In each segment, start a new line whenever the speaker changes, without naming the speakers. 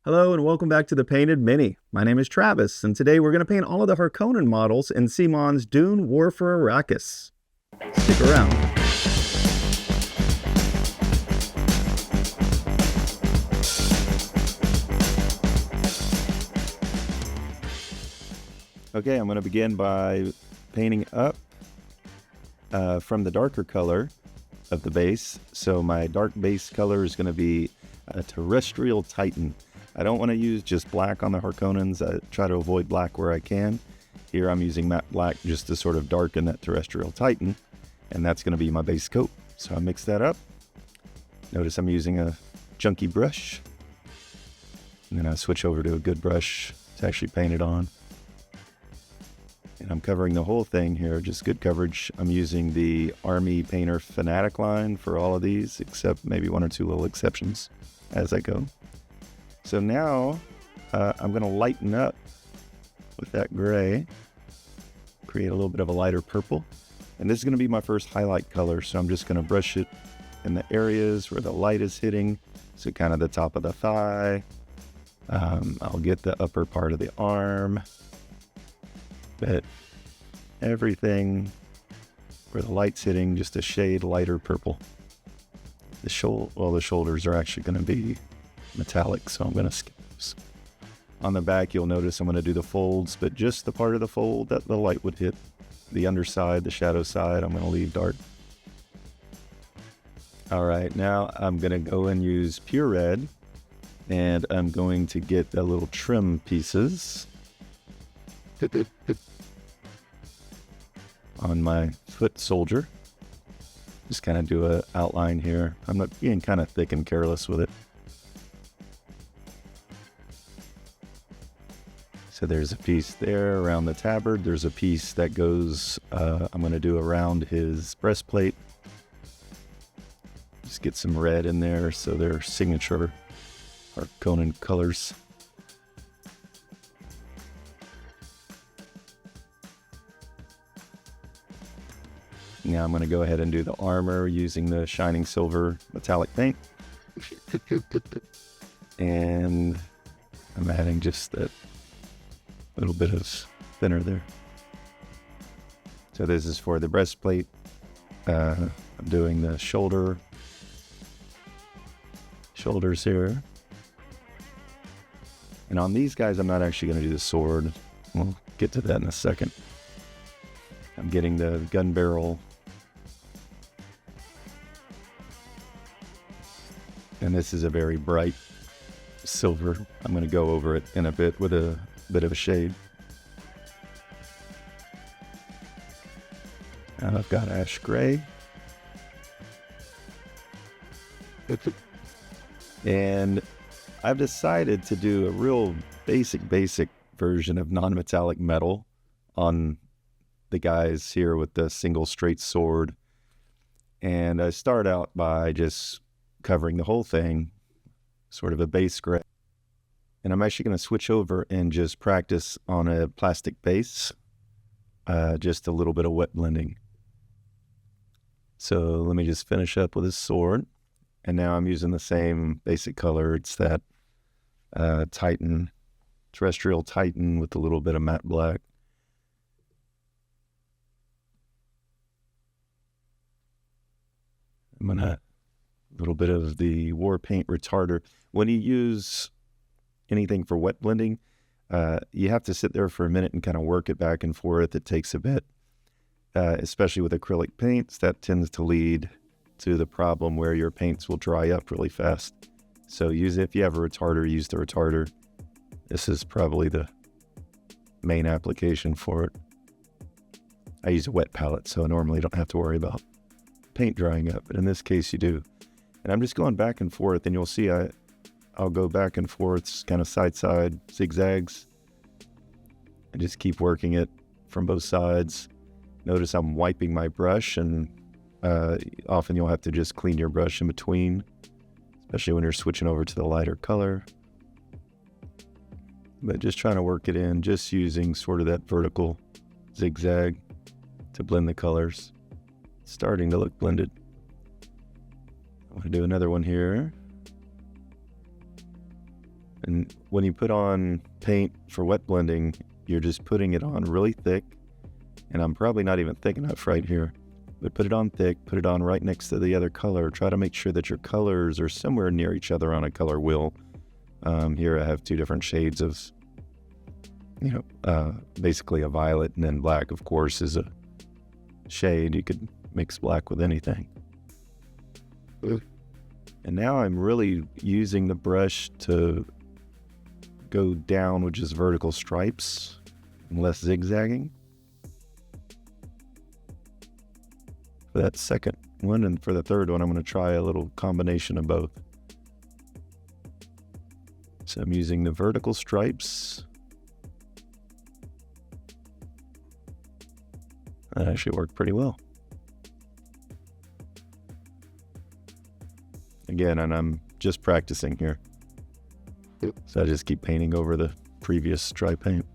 Hello and welcome back to the Painted Mini. My name is Travis, and today we're going to paint all of the Harkonnen models in Simon's Dune War for Arrakis. Stick around. Okay, I'm going to begin by painting up from the darker color of the base. So my dark base color is going to be a terrestrial Titan. I don't want to use just black on the Harkonnens. I try to avoid black where I can. Here I'm using matte black just to sort of darken that terrestrial Titan, and that's going to be my base coat. So I mix that up. Notice I'm using a chunky brush, and then I switch over to a good brush to actually paint it on. And I'm covering the whole thing here, just good coverage. I'm using the Army Painter Fanatic line for all of these, except maybe one or two little exceptions as I go. So now I'm going to lighten up with that gray, create a little bit of a lighter purple. And this is going to be my first highlight color. So I'm just going to brush it in the areas where the light is hitting. So kind of the top of the thigh. I'll get the upper part of the arm. But everything where the light's hitting, just a shade lighter purple. The shoulders are actually going to be metallic, so I'm going to skip those. On the back, you'll notice I'm going to do the folds, but just the part of the fold that the light would hit. The underside, the shadow side, I'm going to leave dark. All right, now I'm going to go and use pure red, and I'm going to get the little trim pieces on my foot soldier. Just kind of do an outline here. I'm not being kind of thick and careless with it. So there's a piece there around the tabard. There's a piece that goes, I'm going to do around his breastplate. Just get some red in there so they're signature Harkonnen colors. Now I'm going to go ahead and do the armor using the shining silver metallic paint. And I'm adding just that little bit of thinner there. So this is for the breastplate. I'm doing the shoulders here. And on these guys, I'm not actually going to do the sword. We'll get to that in a second. I'm getting the gun barrel. And this is a very bright silver. I'm going to go over it in a bit with a bit of a shade. Now I've got ash gray. And I've decided to do a real basic version of non-metallic metal on the guys here with the single straight sword. And I start out by just covering the whole thing, sort of a base gray. And I'm actually going to switch over and just practice on a plastic base, just a little bit of wet blending. So let me just finish up with this sword. And now I'm using the same basic color. It's that Titan, terrestrial Titan with a little bit of matte black. I'm going to, a little bit of the war paint retarder. When you use anything for wet blending, you have to sit there for a minute and kind of work it back and forth. It takes a bit, especially with acrylic paints. That tends to lead to the problem where your paints will dry up really fast. So if you have a retarder, use the retarder. This is probably the main application for it. I use a wet palette, so I normally don't have to worry about paint drying up, but in this case you do. And I'm just going back and forth, and you'll see I'll go back and forth, kind of side zigzags, and just keep working it from both sides. Notice I'm wiping my brush, and often you'll have to just clean your brush in between, especially when you're switching over to the lighter color. But just trying to work it in, just using sort of that vertical zigzag to blend the colors. It's starting to look blended. I want to do another one here. And when you put on paint for wet blending, you're just putting it on really thick. And I'm probably not even thick enough right here. But put it on thick, put it on right next to the other color. Try to make sure that your colors are somewhere near each other on a color wheel. Here I have two different shades of, basically a violet, and then black, of course, is a shade. You could mix black with anything. And now I'm really using the brush to go down, which is vertical stripes, and less zigzagging. For that second one, and for the third one, I'm going to try a little combination of both. So I'm using the vertical stripes. That actually worked pretty well. Again, and I'm just practicing here. So I just keep painting over the previous dry paint.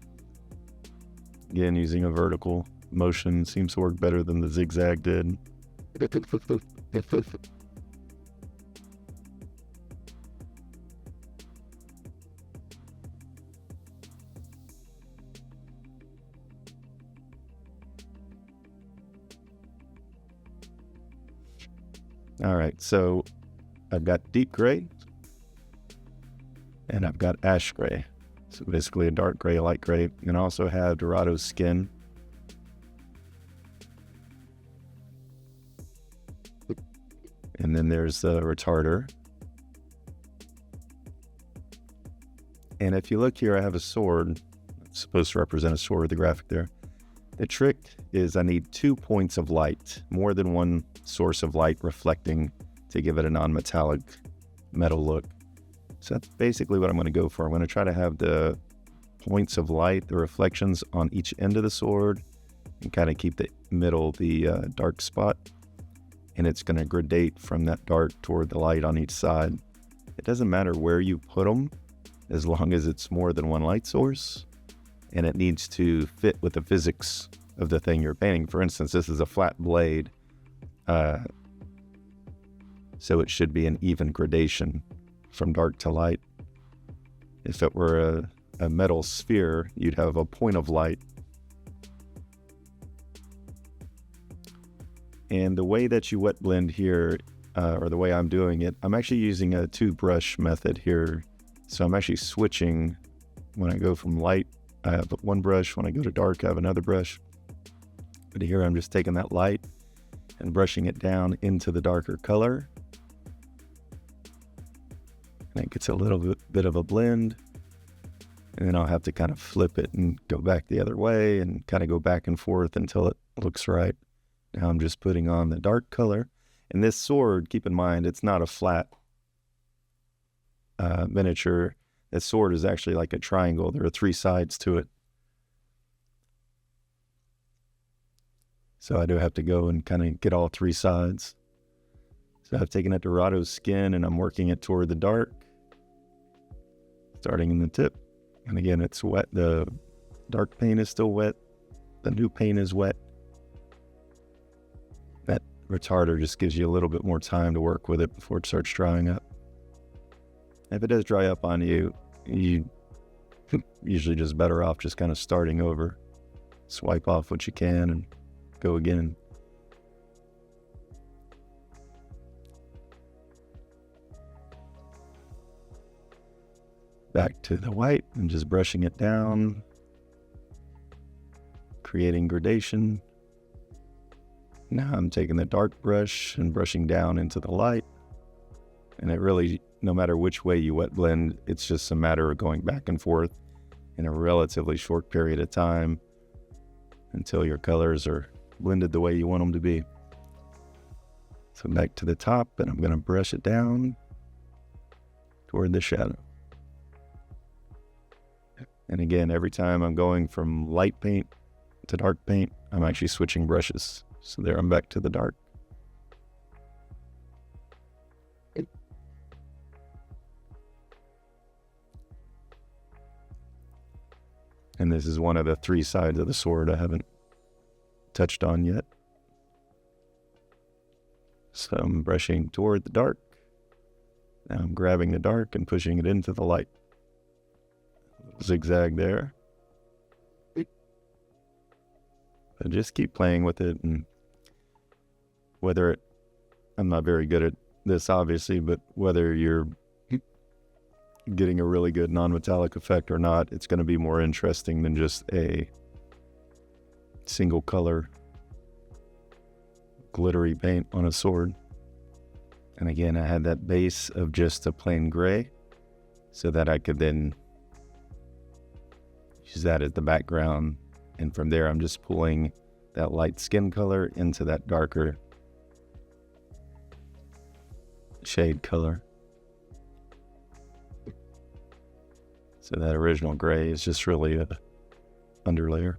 Again, using a vertical motion seems to work better than the zigzag did. All right, so I've got deep gray and I've got ash gray. So basically a dark gray, a light gray, and I also have Dorado's skin. And then there's the retarder. And if you look here, I have a sword. It's supposed to represent a sword with the graphic there. The trick is I need 2 points of light, more than one source of light reflecting to give it a non-metallic metal look. So that's basically what I'm going to go for. I'm going to try to have the points of light, the reflections on each end of the sword, and kind of keep the middle the dark spot. And it's going to gradate from that dark toward the light on each side. It doesn't matter where you put them, as long as it's more than one light source, and it needs to fit with the physics of the thing you're painting. For instance, this is a flat blade, so it should be an even gradation from dark to light. If it were a metal sphere, you'd have a point of light. And the way that you wet blend here, or the way I'm doing it, I'm actually using a 2-brush method here. So I'm actually switching. When I go from light, I have one brush. When I go to dark, I have another brush. But here I'm just taking that light and brushing it down into the darker color. And it gets a little bit of a blend. And then I'll have to kind of flip it and go back the other way and kind of go back and forth until it looks right. Now I'm just putting on the dark color. And this sword, keep in mind, it's not a flat miniature. This sword is actually like a triangle. There are 3 sides to it. So I do have to go and kind of get all 3 sides. So I've taken a Dorado's skin and I'm working it toward the dark, starting in the tip. And again, it's wet. The dark paint is still wet. The new paint is wet. That retarder just gives you a little bit more time to work with it before it starts drying up. If it does dry up on you, you usually just better off just kind of starting over. Swipe off what you can and go again. Back to the white and just brushing it down, creating gradation. Now I'm taking the dark brush and brushing down into the light. And it really, no matter which way you wet blend, it's just a matter of going back and forth in a relatively short period of time until your colors are blended the way you want them to be. So back to the top, and I'm going to brush it down toward the shadow. And again, every time I'm going from light paint to dark paint, I'm actually switching brushes. So there I'm back to the dark. And this is one of the 3 sides of the sword I haven't touched on yet. So I'm brushing toward the dark. Now I'm grabbing the dark and pushing it into the light. zigzag there. But just keep playing with it, and I'm not very good at this obviously, but whether you're getting a really good non-metallic effect or not, it's going to be more interesting than just a single color glittery paint on a sword. And again, I had that base of just a plain gray so that I could then use that as the background, and from there I'm just pulling that light skin color into that darker shade color. So that original gray is just really a underlayer.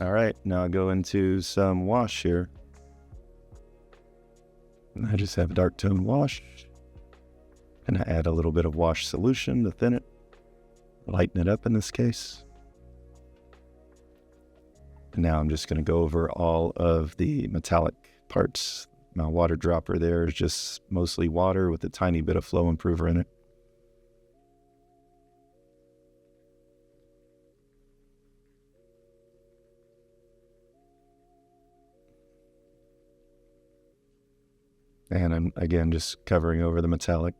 All right, now I go into some wash here. And I just have a dark tone wash. And I add a little bit of wash solution to thin it, lighten it up in this case. And now I'm just going to go over all of the metallic parts. My water dropper there is just mostly water with a tiny bit of flow improver in it. And I'm, again, just covering over the metallic.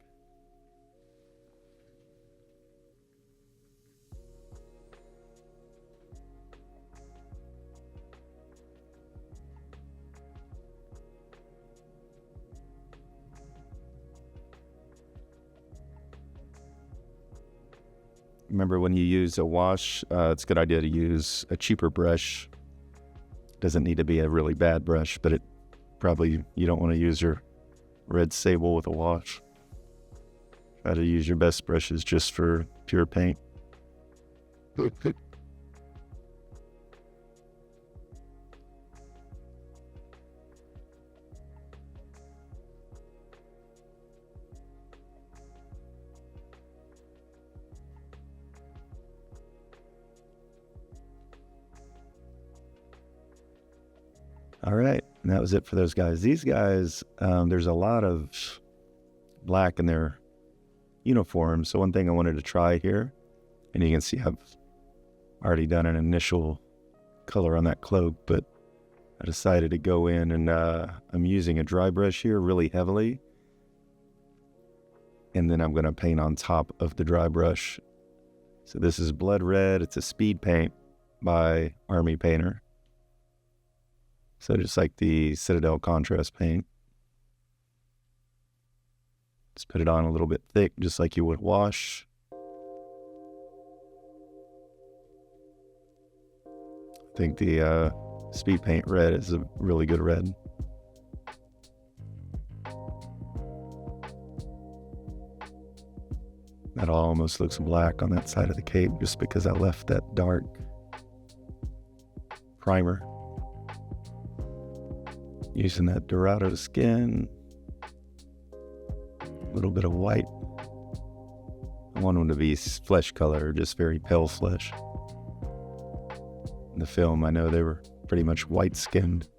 Remember, when you use a wash, it's a good idea to use a cheaper brush. It doesn't need to be a really bad brush, but you don't want to use your red sable with a wash. Try to use your best brushes just for pure paint. All right, and that was it for those guys. These guys, there's a lot of black in their uniform. So one thing I wanted to try here, and you can see I've already done an initial color on that cloak, but I decided to go in and I'm using a dry brush here really heavily. And then I'm going to paint on top of the dry brush. So this is Blood Red. It's a speed paint by Army Painter. So just like the Citadel contrast paint. Just put it on a little bit thick, just like you would wash. I think the speed paint red is a really good red. That almost looks black on that side of the cape just because I left that dark primer. Using that Dorado skin, a little bit of white. I want them to be flesh color, just very pale flesh. In the film, I know they were pretty much white skinned.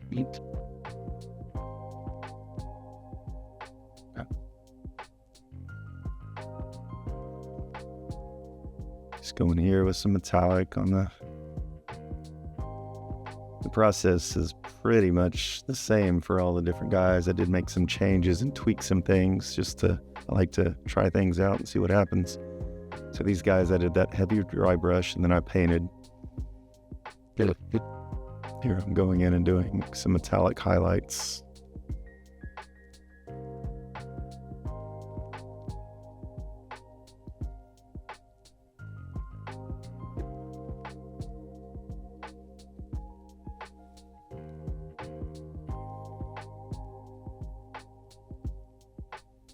Just going here with some metallic on the process is pretty much the same for all the different guys. I did make some changes and tweak some things I like to try things out and see what happens. So these guys, I did that heavy dry brush and then I painted. Here I'm going in and doing some metallic highlights.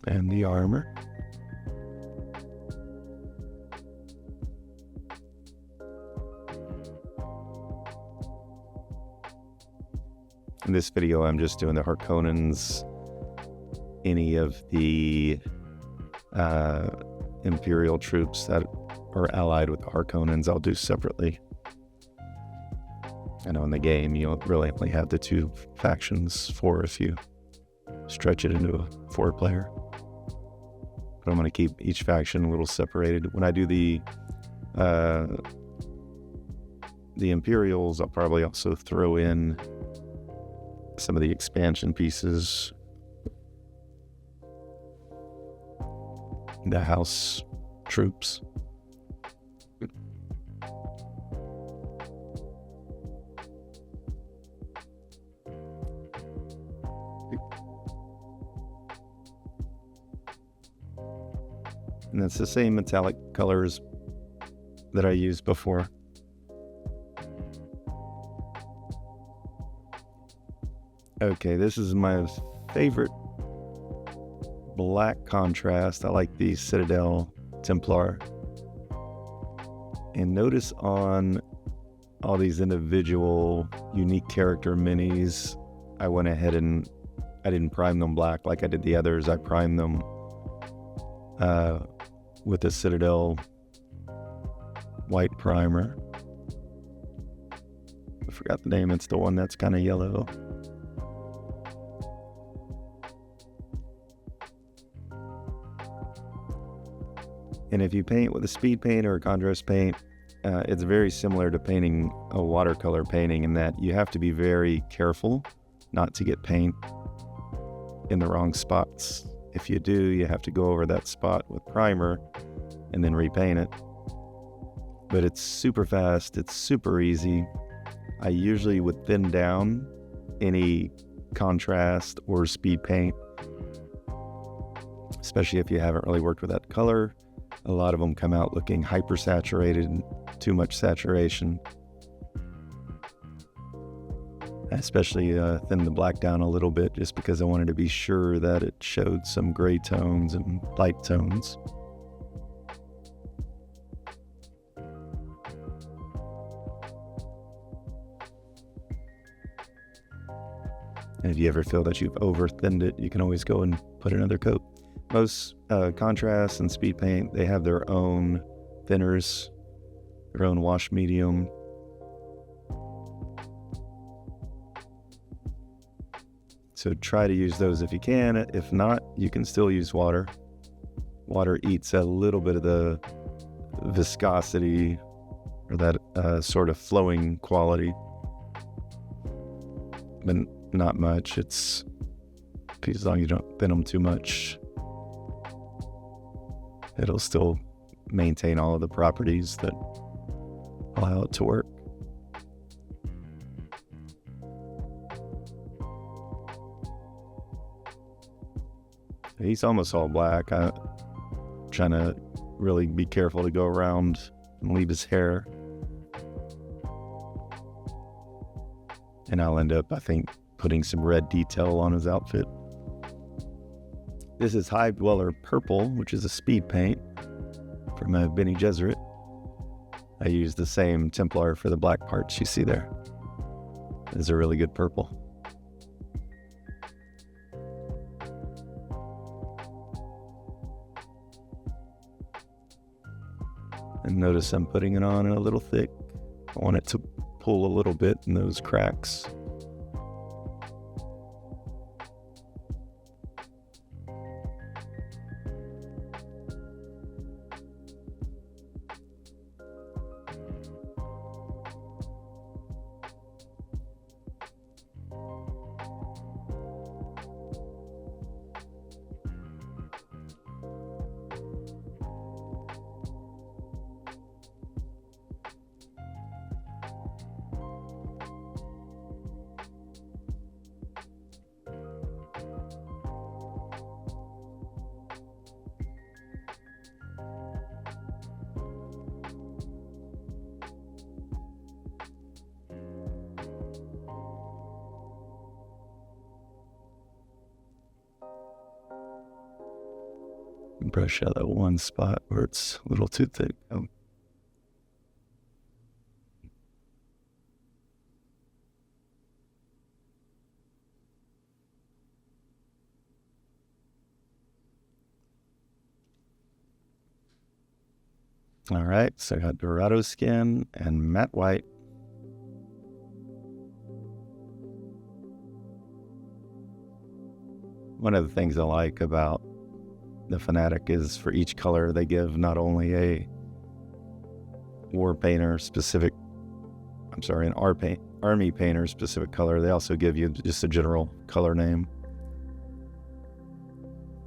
And the armor. In this video, I'm just doing the Harkonnens. Any of the Imperial troops that are allied with the Harkonnens, I'll do separately. I know in the game, you don't really only have the two factions, four if you stretch it into a 4-player. But I'm going to keep each faction a little separated. When I do the The Imperials, I'll probably also throw in some of the expansion pieces. The house troops. And it's the same metallic colors that I used before. Okay, this is my favorite black contrast. I like the Citadel Templar. And notice on all these individual unique character minis, I went ahead and I didn't prime them black like I did the others. I primed them with the Citadel white primer. I forgot the name. It's the one that's kind of yellow. And if you paint with a speed paint or a contrast paint, it's very similar to painting a watercolor painting in that you have to be very careful not to get paint in the wrong spots. If you do, you have to go over that spot with primer and then repaint it. But it's super fast, it's super easy. I usually would thin down any contrast or speed paint, especially if you haven't really worked with that color. A lot of them come out looking hyper saturated, too much saturation. I especially thinned the black down a little bit just because I wanted to be sure that it showed some gray tones and light tones. And if you ever feel that you've over thinned it, you can always go and put another coat. Most contrast and speed paint, they have their own thinners, their own wash medium. So try to use those if you can. If not, you can still use water. Water eats a little bit of the viscosity or that sort of flowing quality, but not much. It's as long as you don't thin them too much, it'll still maintain all of the properties that allow it to work. He's almost all black. I'm trying to really be careful to go around and leave his hair. And I'll end up, I think, putting some red detail on his outfit. This is Hive Dweller Purple, which is a speed paint from Bene Gesserit. I used the same Templar for the black parts you see there. It's a really good purple. And notice I'm putting it on a little thick. I want it to pull a little bit in those cracks. Brush out that one spot where it's a little too thick. All right, so I got Dorado skin and matte white. One of the things I like about the Fanatic is for each color they give not only war painter specific, an army painter specific color. They also give you just a general color name.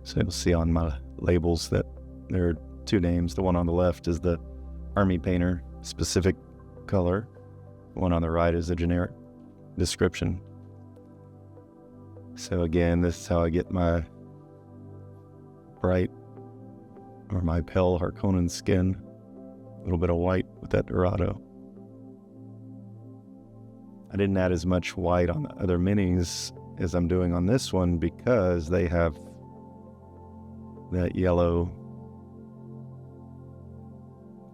So you'll see on my labels that there are two names. The one on the left is the army painter specific color. The one on the right is the generic description. So again, this is how I get my bright or my pale Harkonnen skin. A little bit of white with that Dorado. I didn't add as much white on the other minis as I'm doing on this one because they have that yellow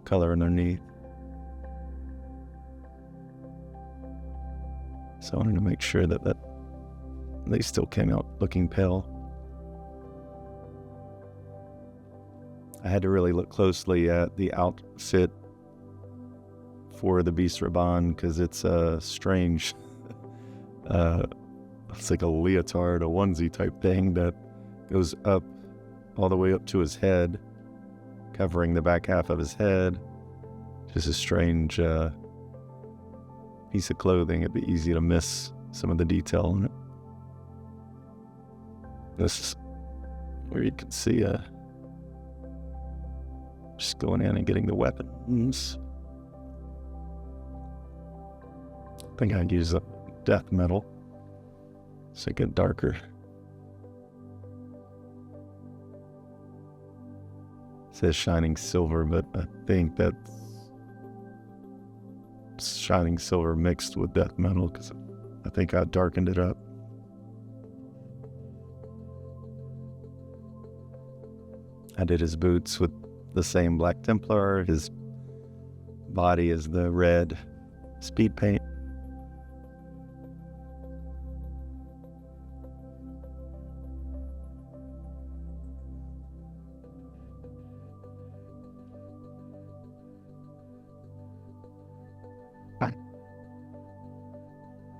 color underneath. So I wanted to make sure that they still came out looking pale. I had to really look closely at the outfit for the Beast Rabban because it's a strange, it's like a leotard, a onesie type thing that goes up all the way up to his head, covering the back half of his head. Just a strange piece of clothing. It'd be easy to miss some of the detail in it. This is where you can see just going in and getting the weapons. I think I'd use a death metal so it get darker. It says shining silver, but I think that's shining silver mixed with death metal because I think I darkened it up. I did his boots with the same Black Templar. His body is the red speed paint.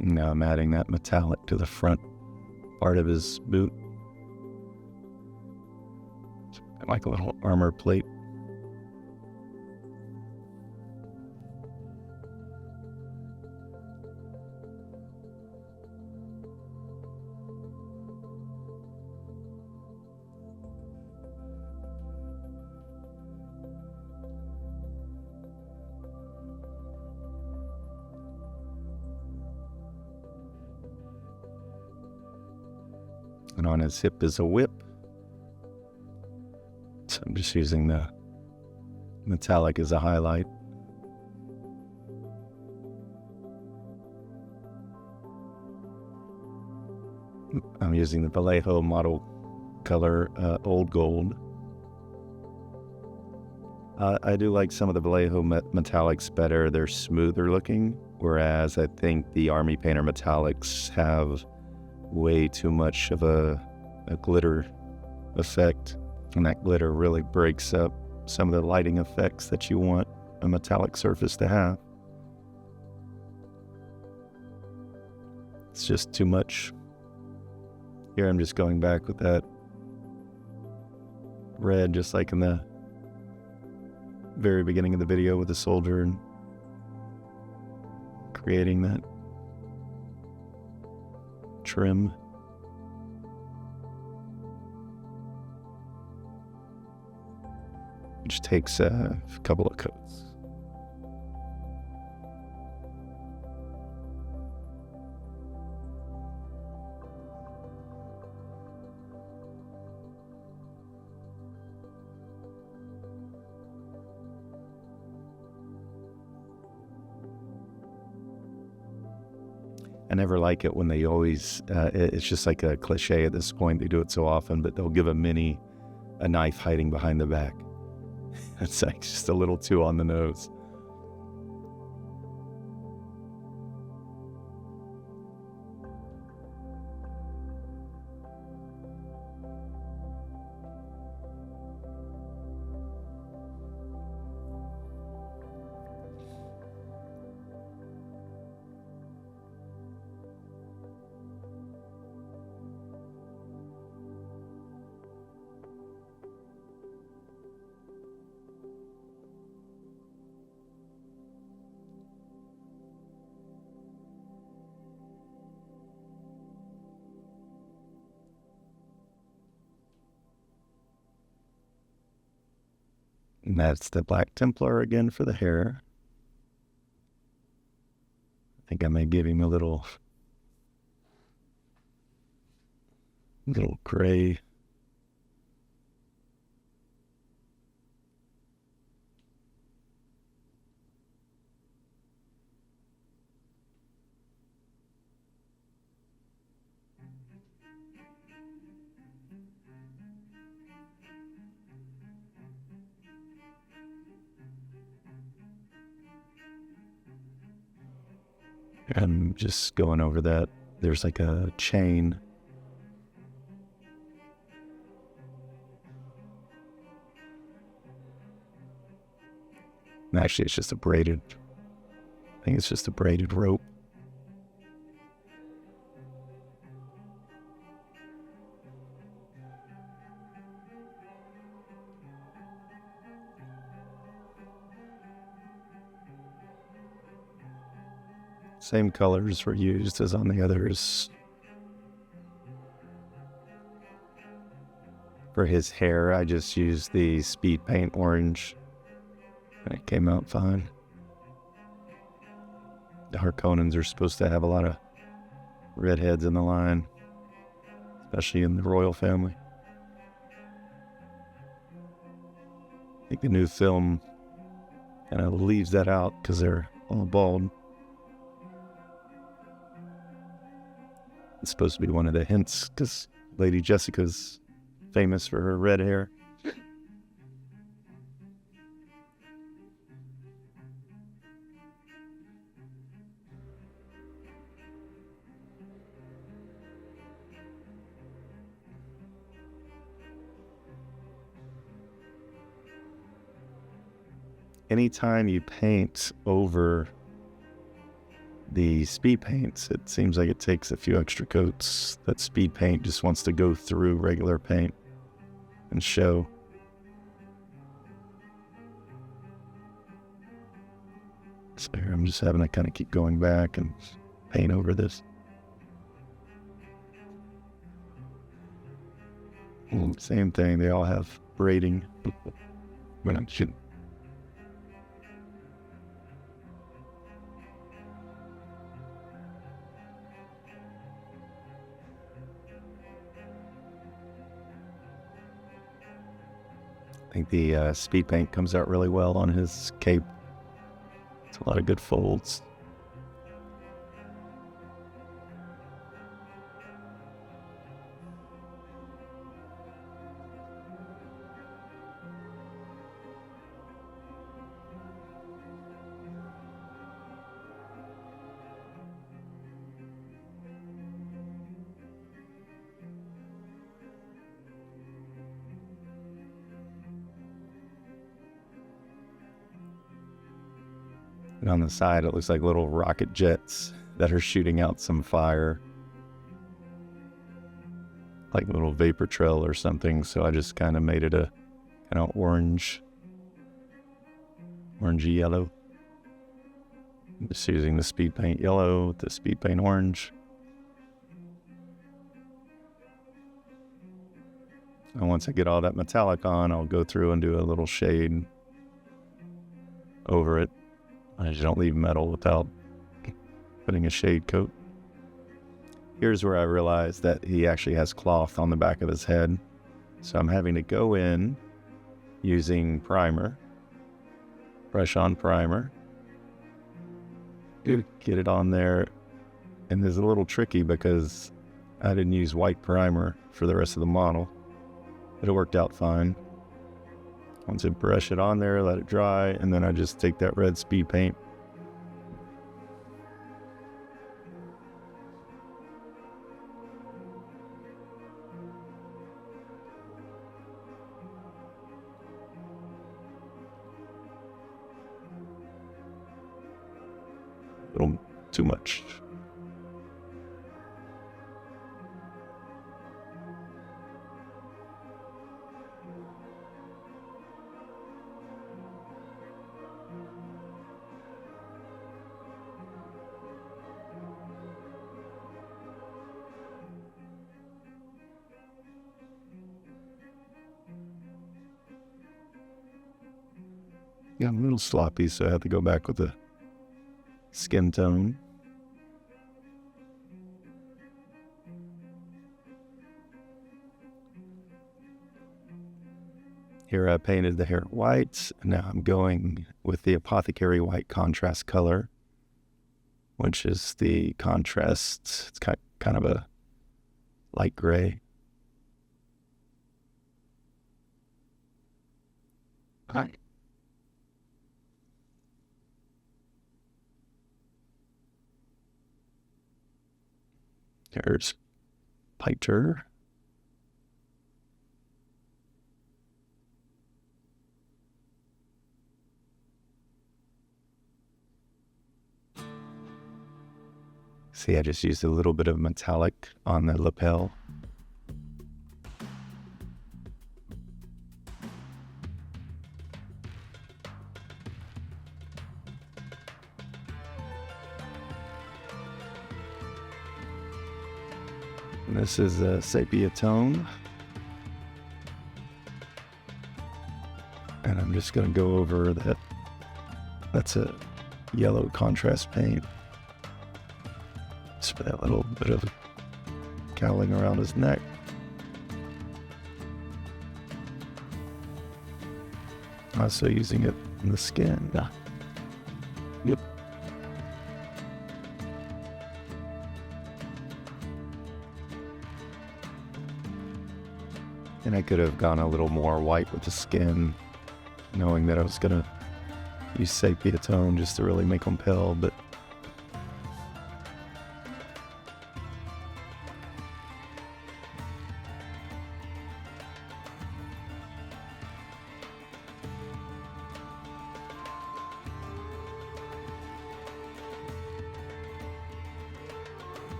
Now I'm adding that metallic to the front part of his boot. Like a little armor plate. And on his hip is a whip. So I'm just using the metallic as a highlight. I'm using the Vallejo model color, Old Gold. I do like some of the Vallejo metallics better. They're smoother looking, whereas I think the Army Painter metallics have way too much of a glitter effect. And that glitter really breaks up some of the lighting effects that you want a metallic surface to have. It's just too much. Here I'm just going back with that red, just like in the very beginning of the video with the soldier, and creating that trim. Which takes a couple of coats. I never like it when they always, it's just like a cliche at this point. They do it so often, but they'll give a knife hiding behind the back. It's like just a little too on the nose. And that's the Black Templar again for the hair. I think I may give him a little gray. I'm just going over that. There's like a chain. Actually, it's just a braided, I think it's just a braided rope. Same colors were used as on the others. For his hair, I just used the speed paint orange, and it came out fine. The Harkonnens are supposed to have a lot of redheads in the line, especially in the royal family. I think the new film kind of leaves that out because they're all bald. It's supposed to be one of the hints because Lady Jessica's famous for her red hair. Anytime you paint over the speed paints, it seems like it takes a few extra coats. That speed paint just wants to go through regular paint and show. So I'm just having to kind of keep going back and paint over this. Same thing, they all have braiding. But I'm shooting. I think the speed paint comes out really well on his cape. It's a lot of good folds. And on the side, it looks like little rocket jets that are shooting out some fire, like a little vapor trail or something. So I just kind of made it a kind of orangey yellow. I'm just using the speed paint yellow with the speed paint orange. And once I get all that metallic on, I'll go through and do a little shade over it. I just don't leave metal without putting a shade coat. Here's where I realized that he actually has cloth on the back of his head. So I'm having to go in using primer, fresh on primer, get it on there. And this is a little tricky because I didn't use white primer for the rest of the model, but it worked out fine. Once I brush it on there, let it dry, and then I just take that red speed paint. A little too much. got a little sloppy, so I had to go back with the skin tone. Here I painted the hair white, and now I'm going with the Apothecary White contrast color, which is the contrast. It's kind of a light gray. Hi. There's Piter. See, I just used a little bit of metallic on the lapel. And this is a sepia tone. And I'm just going to go over that. That's a yellow contrast paint. Just for that little bit of cowling around his neck. Also using it in the skin. Yep. And I could have gone a little more white with the skin, knowing that I was going to use sepia tone just to really make them pale, but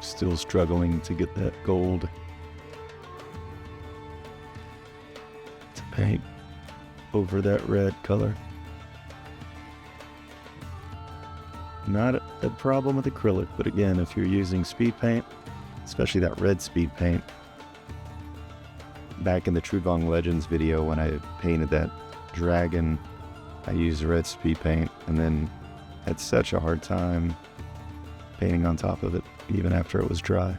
still struggling to get that gold to paint over that red color. Not a problem with acrylic, but again, if you're using speed paint, especially that red speed paint, back in the Trudvang Legends video when I painted that dragon, I used red speed paint and then had such a hard time painting on top of it, even after it was dry.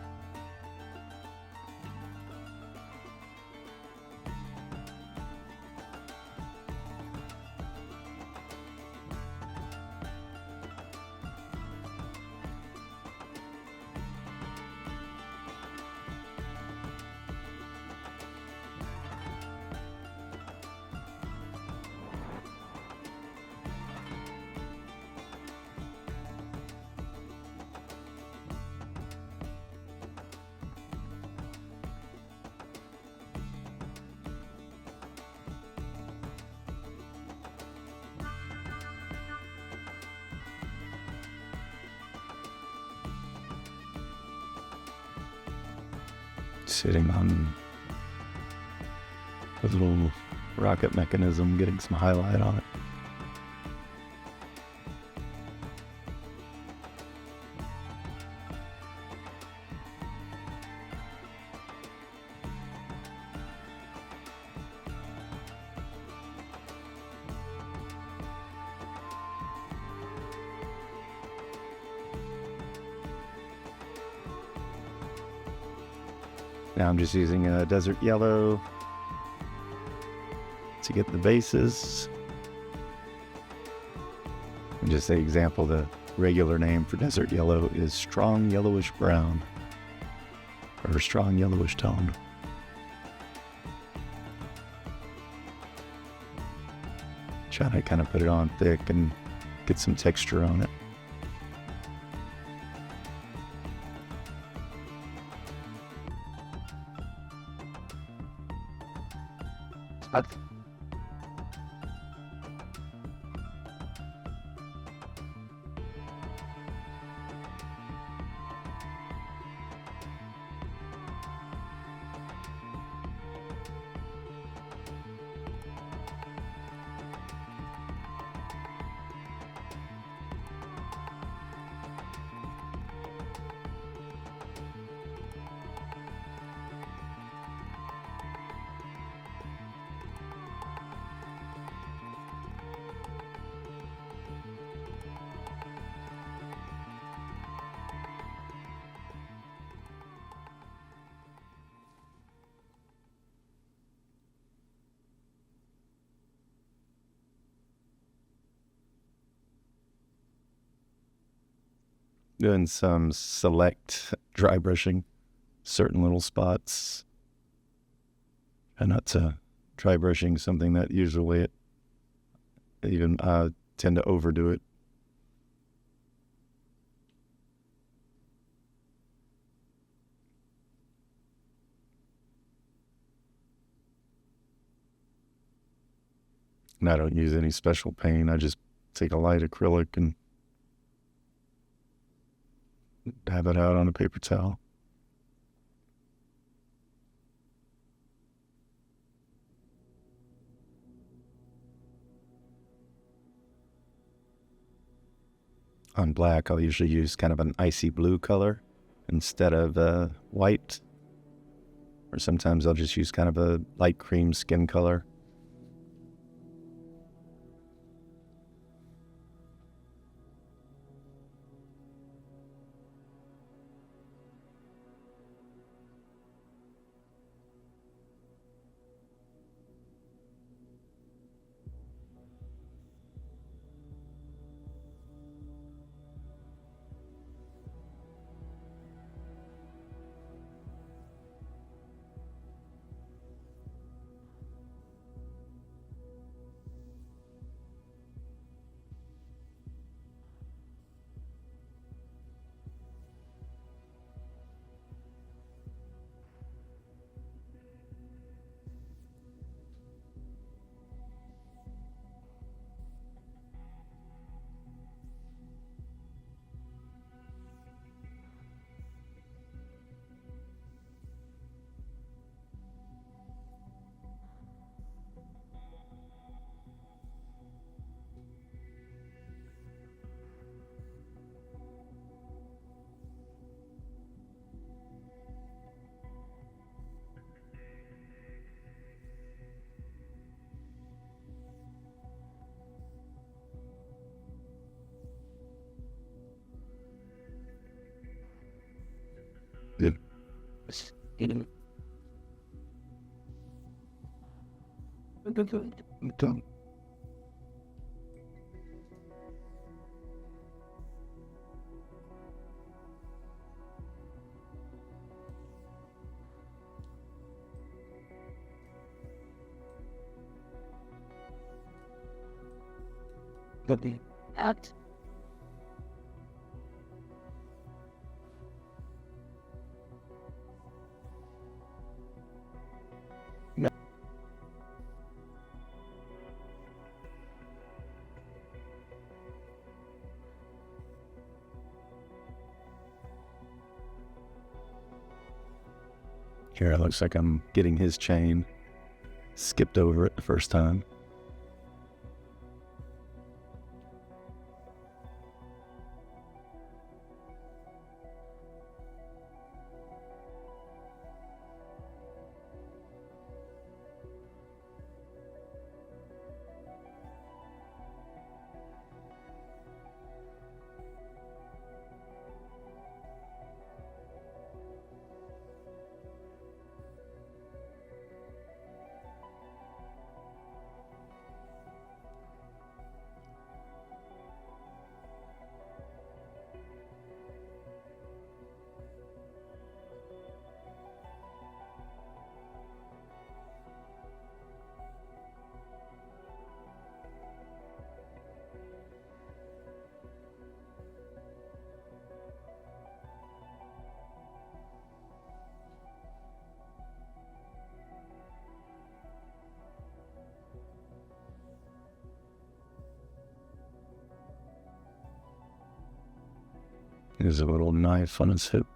Sitting on a little rocket mechanism, getting some highlight on it. Now I'm just using a desert yellow to get the bases. And just an example, the regular name for desert yellow is strong yellowish brown, or strong yellowish tone. Trying to kind of put it on thick and get some texture on it. Doing some select dry brushing, certain little spots. Try not to dry brushing something that usually even tend to overdo it. And I don't use any special paint. I just take a light acrylic and dab it out on a paper towel. On black, I'll usually use kind of an icy blue color instead of white. Or sometimes I'll just use kind of a light cream skin color. Good.
Out.
Here it looks like I'm getting his chain. Skipped over it the first time. There's a little knife on his hip.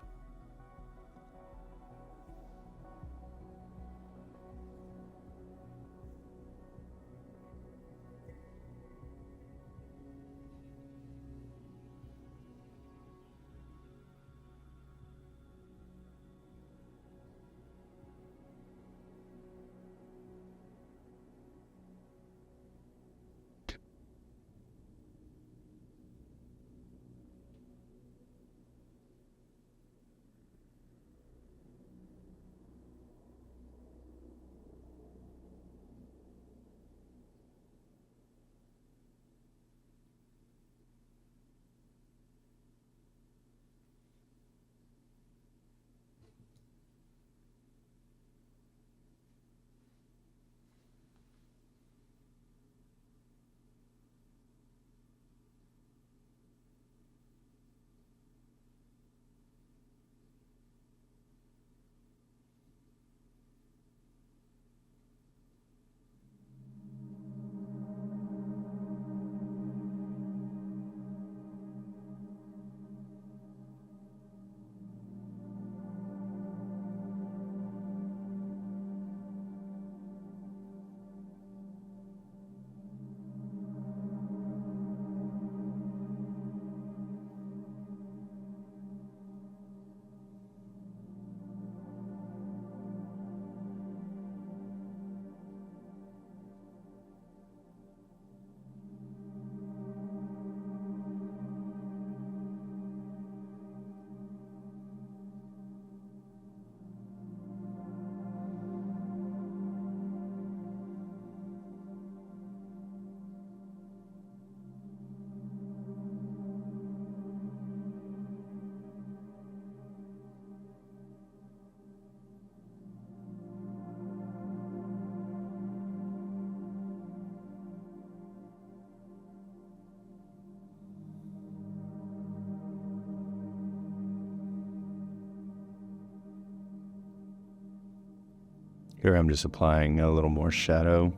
Here I'm just applying a little more shadow.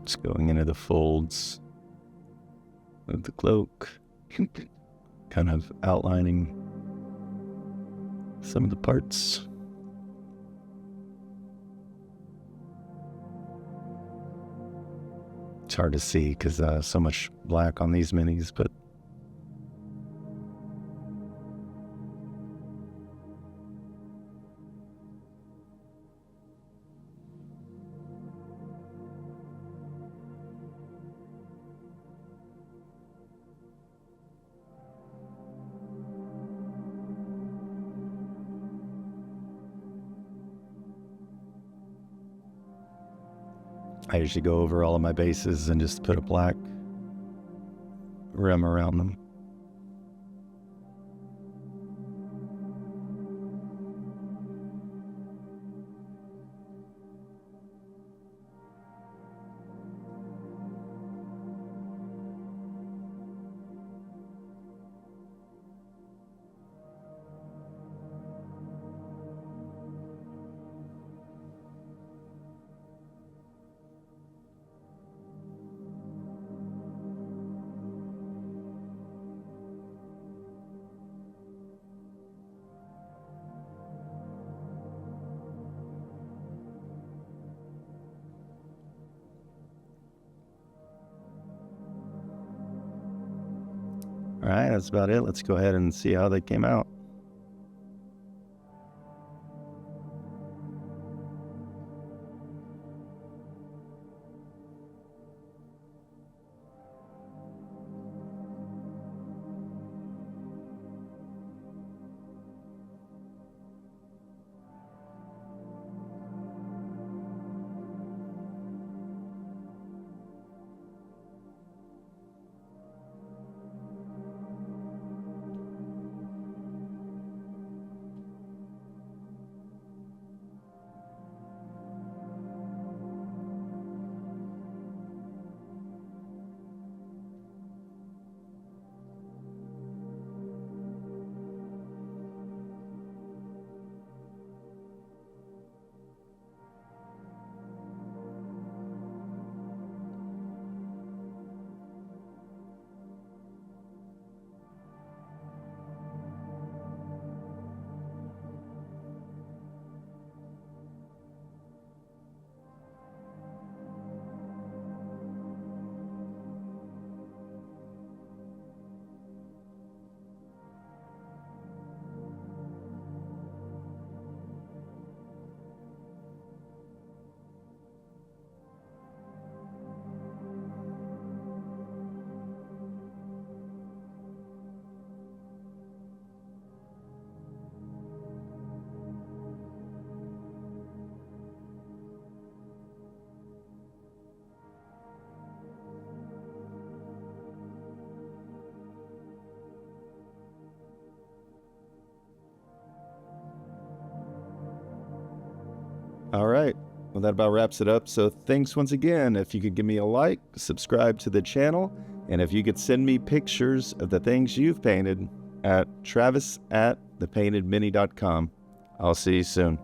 Just going into the folds of the cloak, kind of outlining some of the parts. It's hard to see because so much black on these minis, but I usually go over all of my bases and just put a black rim around them. All right, that's about it. Let's go ahead and see how they came out. All right. Well, that about wraps it up. So thanks once again. If you could give me a like, subscribe to the channel, and if you could send me pictures of the things you've painted at travis@thepaintedmini.com. I'll see you soon.